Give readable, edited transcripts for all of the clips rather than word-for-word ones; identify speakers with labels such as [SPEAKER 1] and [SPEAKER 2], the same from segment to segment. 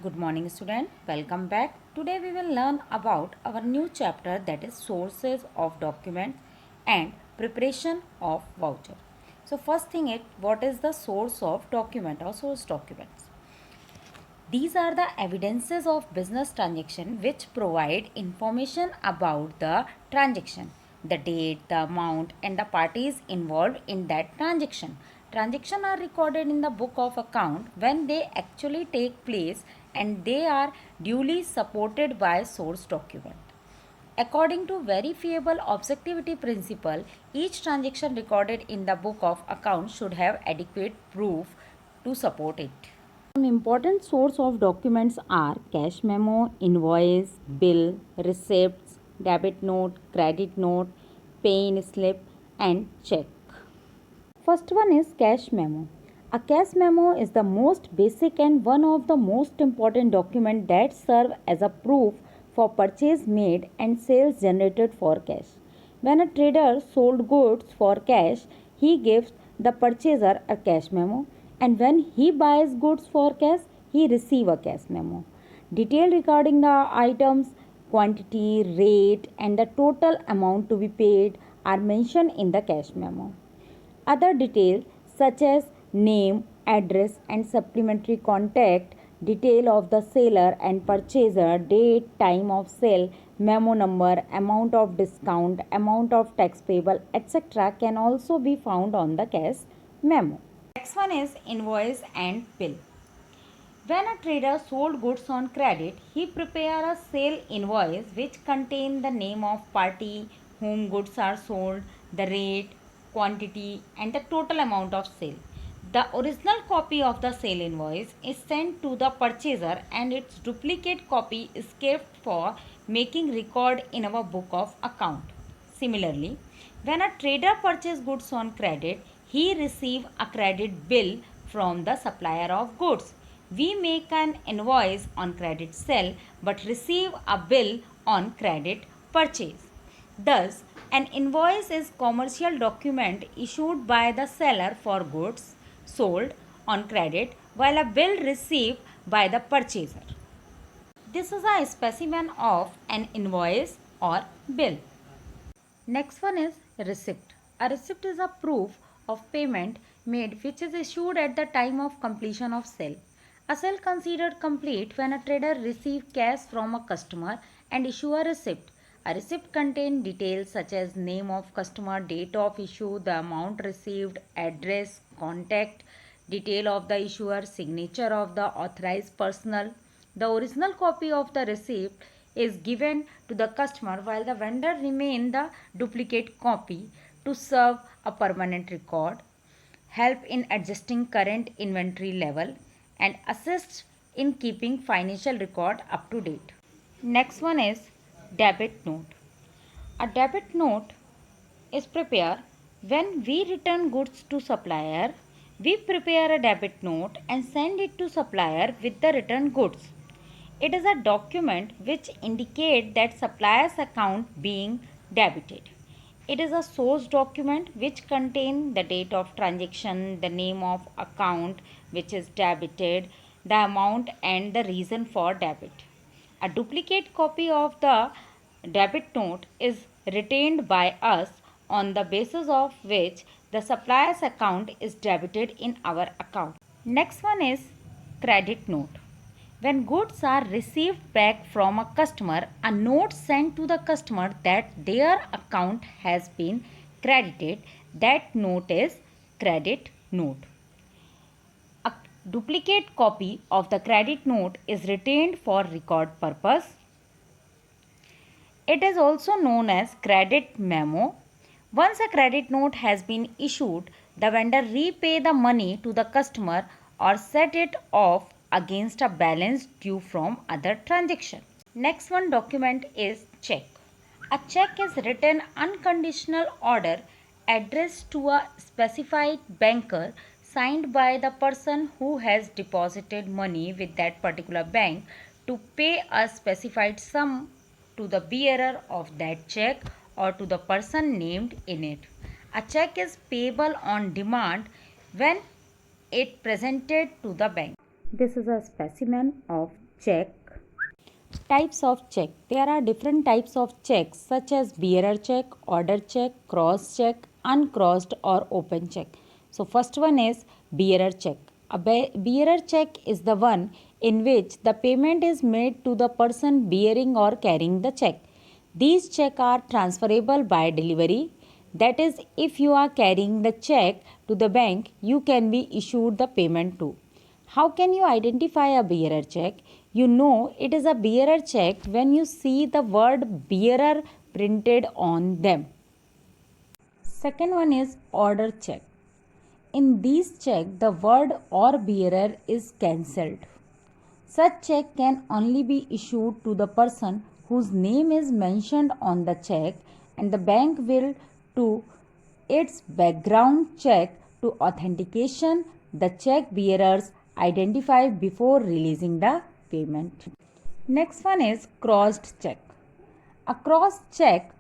[SPEAKER 1] Good morning student, welcome back. Today we will learn about our new chapter, that is sources of documents and preparation of voucher. So first thing is, what is the source of document or source documents? These are the evidences of business transaction which provide information about the transaction, the date, the amount and the parties involved in that transaction. Transactions are recorded in the book of account when they actually take place, and they are duly supported by source document. According to verifiable objectivity principle, each transaction recorded in the book of account should have adequate proof to support it. Some important source of documents are cash memo, invoice, bill, receipts, debit note, credit note, pay-in slip and check. First one is cash memo. A cash memo is the most basic and one of the most important documents that serve as a proof for purchase made and sales generated for cash. When a trader sold goods for cash, he gives the purchaser a cash memo, and when he buys goods for cash, he receives a cash memo. Detail regarding the items, quantity, rate and the total amount to be paid are mentioned in the cash memo. Other details such as name, address and supplementary contact, detail of the seller and purchaser, date, time of sale, memo number, amount of discount, amount of tax payable, etc. can also be found on the cash memo. Next one is invoice and bill. When a trader sold goods on credit, he prepared a sale invoice which contained the name of party whom goods are sold, the rate, quantity and the total amount of sale. The original copy of the sale invoice is sent to the purchaser and its duplicate copy is kept for making record in our book of account. Similarly, when a trader purchases goods on credit, he receives a credit bill from the supplier of goods. We make an invoice on credit sale but receive a bill on credit purchase. Thus, an invoice is commercial document issued by the seller for goods sold on credit, while a bill received by the purchaser. This is a specimen of an invoice or bill. Next one is receipt. A receipt is a proof of payment made which is issued at the time of completion of sale. A sale considered complete when a trader receives cash from a customer and issue a receipt. A receipt contains details such as name of customer, date of issue, the amount received, address, contact, detail of the issuer, signature of the authorized personnel. The original copy of the receipt is given to the customer while the vendor remains the duplicate copy to serve a permanent record, help in adjusting current inventory level and assist in keeping financial record up to date. Next one is debit note. A debit note is prepared when we return goods to supplier. We prepare a debit note and send it to supplier with the returned goods. It is a document which indicates that supplier's account being debited. It is a source document which contains the date of transaction, the name of account which is debited, the amount and the reason for debit. A duplicate copy of the debit note is retained by us, on the basis of which the supplier's account is debited in our account. Next one is credit note. When goods are received back from a customer, a note sent to the customer that their account has been credited. That note is credit note. A duplicate copy of the credit note is retained for record purpose. It is also known as credit memo. Once a credit note has been issued, the vendor repay the money to the customer or set it off against a balance due from other transactions. Next one document is check. A check is written unconditional order addressed to a specified banker, signed by the person who has deposited money with that particular bank to pay a specified sum to the bearer of that check or to the person named in it. A check is payable on demand when it presented to the bank. This is a specimen of check. Types of check. There are different types of checks such as bearer check, order check, cross check, uncrossed or open check. So first one is bearer check. A bearer check is the one in which the payment is made to the person bearing or carrying the check. These checks are transferable by delivery. That is, if you are carrying the check to the bank, you can be issued the payment to. How can you identify a bearer check? You know it is a bearer check when you see the word bearer printed on them. Second one is order check. In these check, the word or bearer is cancelled. Such check can only be issued to the person whose name is mentioned on the check, and the bank will do its background check to authentication the check bearers identified before releasing the payment. Next one is crossed check. A cross check,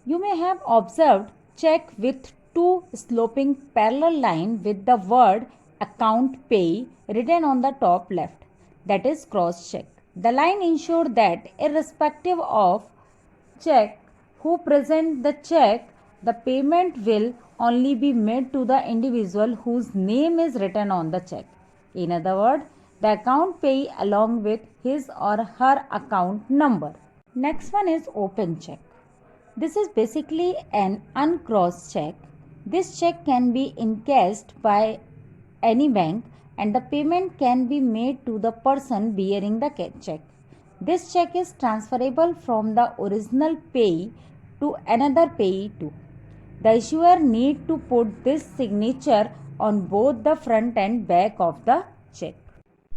[SPEAKER 1] you may have observed check with two sloping parallel line with the word account pay written on the top left. That is cross check. The line ensures that irrespective of check who present the check, the payment will only be made to the individual whose name is written on the check. In other words, the account pay along with his or her account number. Next one is open check. This is basically an uncrossed check. This check can be encashed by any bank and the payment can be made to the person bearing the check. This check is transferable from the original payee to another payee too. The issuer need to put this signature on both the front and back of the check.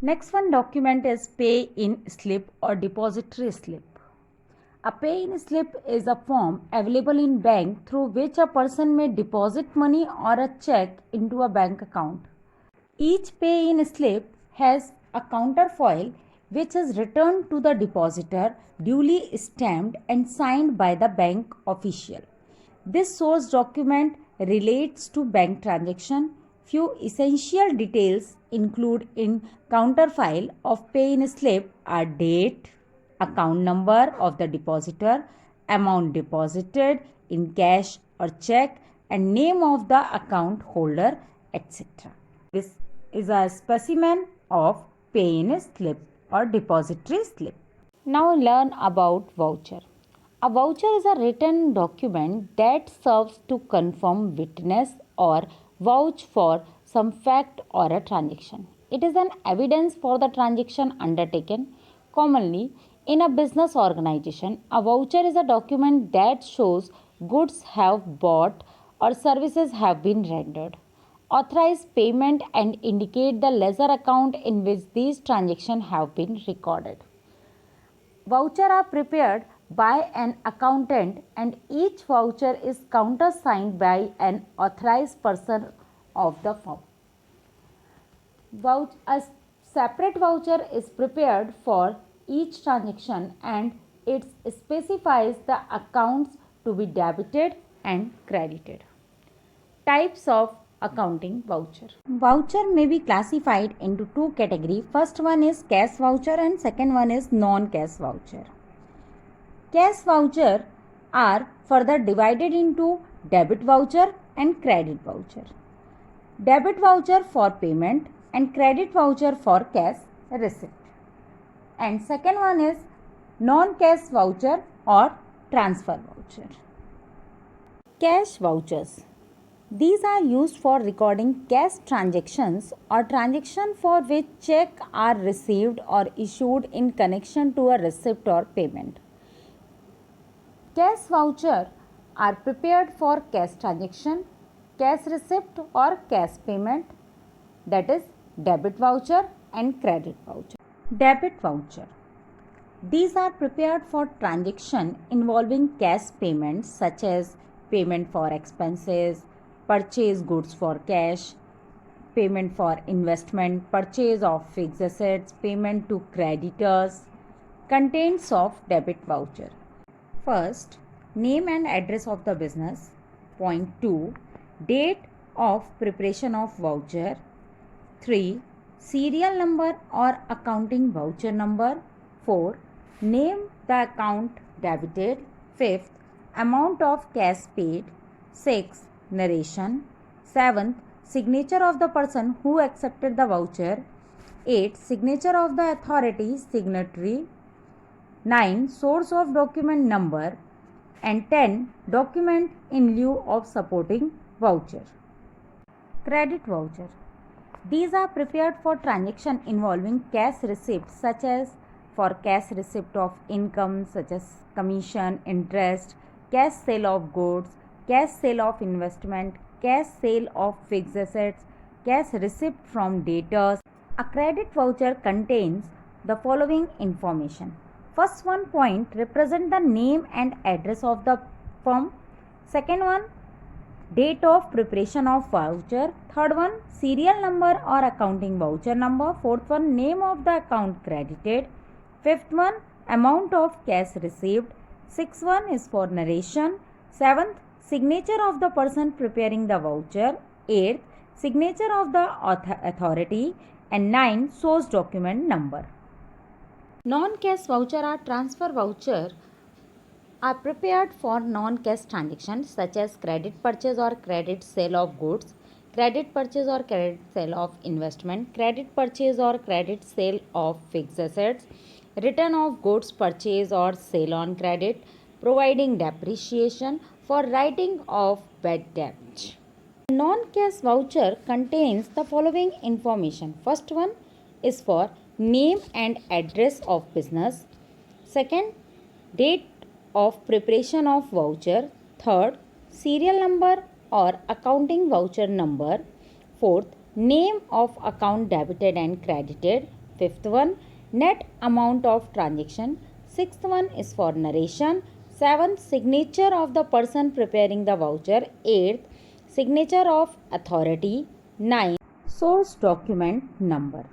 [SPEAKER 1] Next one document is pay-in slip or depository slip. A pay-in slip is a form available in bank through which a person may deposit money or a check into a bank account. Each pay-in slip has a counterfoil which is returned to the depositor, duly stamped and signed by the bank official. This source document relates to bank transaction. Few essential details include in counterfoil of pay-in slip are date, account number of the depositor, amount deposited in cash or check, and name of the account holder, etc. This is a specimen of pay-in slip or depository slip. Now learn about voucher. A voucher is a written document that serves to confirm, witness, or vouch for some fact or a transaction. It is an evidence for the transaction undertaken. Commonly, in a business organization, a voucher is a document that shows goods have bought or services have been rendered, authorize payment and indicate the ledger account in which these transactions have been recorded. Vouchers are prepared by an accountant and each voucher is countersigned by an authorized person of the firm. A separate voucher is prepared for each transaction and it specifies the accounts to be debited and credited. Types of accounting voucher. Voucher may be classified into two categories. First one is cash voucher and second one is non-cash voucher. Cash voucher are further divided into debit voucher and credit voucher. Debit voucher for payment and credit voucher for cash receipt. And second one is non-cash voucher or transfer voucher. Cash vouchers. These are used for recording cash transactions or transactions for which checks are received or issued in connection to a receipt or payment. Cash vouchers are prepared for cash transaction, cash receipt or cash payment, that is debit voucher and credit voucher. Debit voucher. These are prepared for transaction involving cash payments such as payment for expenses, purchase goods for cash, payment for investment, purchase of fixed assets, payment to creditors. Contents of debit voucher. First, name and address of the business. Point 2, date of preparation of voucher. 3, serial number or accounting voucher number. 4. Name the account debited. 5th, amount of cash paid. 6. Narration. 7th, signature of the person who accepted the voucher. 8. Signature of the authority signatory. 9. Source of document number. And 10. Document in lieu of supporting voucher. Credit voucher. These are prepared for transaction involving cash receipts, such as for cash receipt of income such as commission, interest, cash sale of goods, cash sale of investment, cash sale of fixed assets, cash receipt from debtors. A credit voucher contains the following information. First one point represent the name and address of the firm. Second one, date of preparation of voucher. Third one, serial number or accounting voucher number. Fourth one, name of the account credited. Fifth one, amount of cash received. Sixth one is for narration. Seventh, signature of the person preparing the voucher. Eighth, signature of the authority. And 9, source document number. Non-cash voucher or transfer voucher are prepared for non-cash transactions such as credit purchase or credit sale of goods, credit purchase or credit sale of investment, credit purchase or credit sale of fixed assets, return of goods purchase or sale on credit, providing depreciation for writing off bad debt. Non-cash voucher contains the following information. First one is for name and address of business. Second, date of preparation of voucher. Third, serial number or accounting voucher number. Fourth, name of account debited and credited. Fifth one, net amount of transaction. Sixth one is for narration. Seventh, signature of the person preparing the voucher. Eighth, signature of authority. 9, source document number.